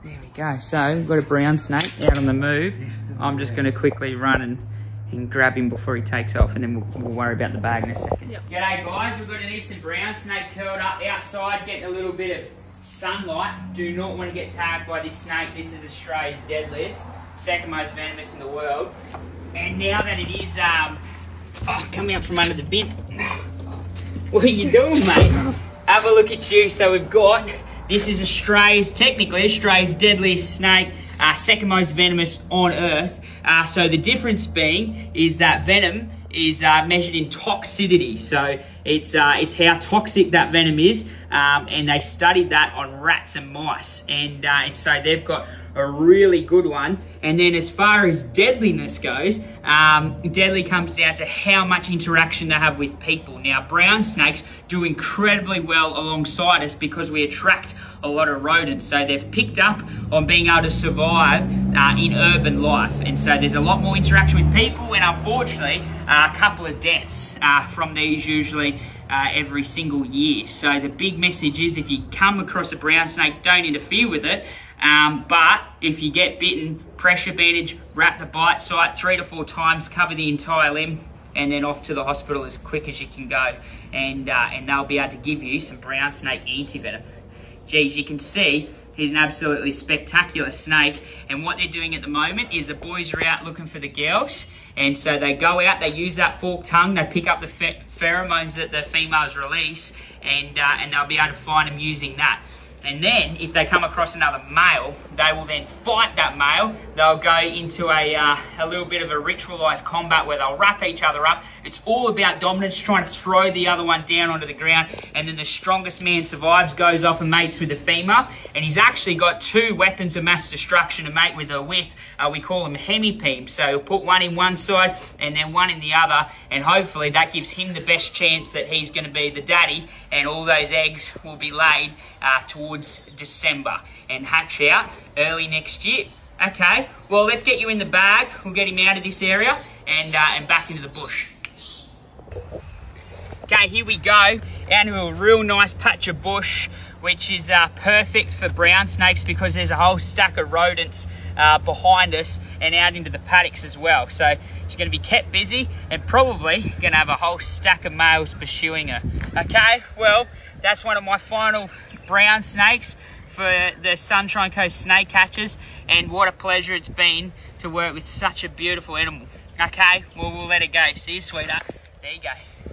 There we go. So we've got a brown snake out on the move. I'm just going to quickly run and grab him before he takes off, and then we'll worry about the bag in a second. Yep. G'day guys, we've got an eastern brown snake curled up outside, getting a little bit of sunlight. Do not want to get tagged by this snake. This is Australia's deadliest, second most venomous in the world. And now that it is, come out from under the bin. What are you doing, mate? Have a look at you. So we've got, this is technically Australia's deadliest snake, second most venomous on Earth. So the difference being is that venom is measured in toxicity. So it's how toxic that venom is, and they studied that on rats and mice, and so they've got a really good one. And then as far as deadliness goes, deadly comes down to how much interaction they have with people. Now, brown snakes do incredibly well alongside us because we attract a lot of rodents. So they've picked up on being able to survive in urban life. And so there's a lot more interaction with people, and unfortunately, a couple of deaths from these usually every single year. So the big message is, if you come across a brown snake, don't interfere with it. But if you get bitten, pressure bandage, wrap the bite site 3 to 4 times, cover the entire limb, and then off to the hospital as quick as you can go. And they'll be able to give you some brown snake antivenom. Geez, you can see he's an absolutely spectacular snake. And what they're doing at the moment is the boys are out looking for the girls. And so they go out, they use that forked tongue, they pick up the pheromones that the females release, and they'll be able to find them using that. And then, if they come across another male, they will then fight that male. They'll go into a little bit of a ritualised combat where they'll wrap each other up. It's all about dominance, trying to throw the other one down onto the ground. And then the strongest man survives, goes off and mates with the female. And he's actually got 2 weapons of mass destruction to mate with her with. We call them hemipemes. So he'll put one in one side and then one in the other. And hopefully that gives him the best chance that he's going to be the daddy. And all those eggs will be laid towards December and hatch out early next year. Okay, well, let's get you in the bag. We'll get him out of this area and back into the bush. Okay, here we go, out into a real nice patch of bush, which is perfect for brown snakes because there's a whole stack of rodents behind us and out into the paddocks as well. So she's going to be kept busy and probably going to have a whole stack of males pursuing her. Okay, well, that's one of my final brown snakes for the Sunshine Coast snake catchers, and what a pleasure it's been to work with such a beautiful animal. Okay, well, we'll let it go. See you, sweetheart. There you go.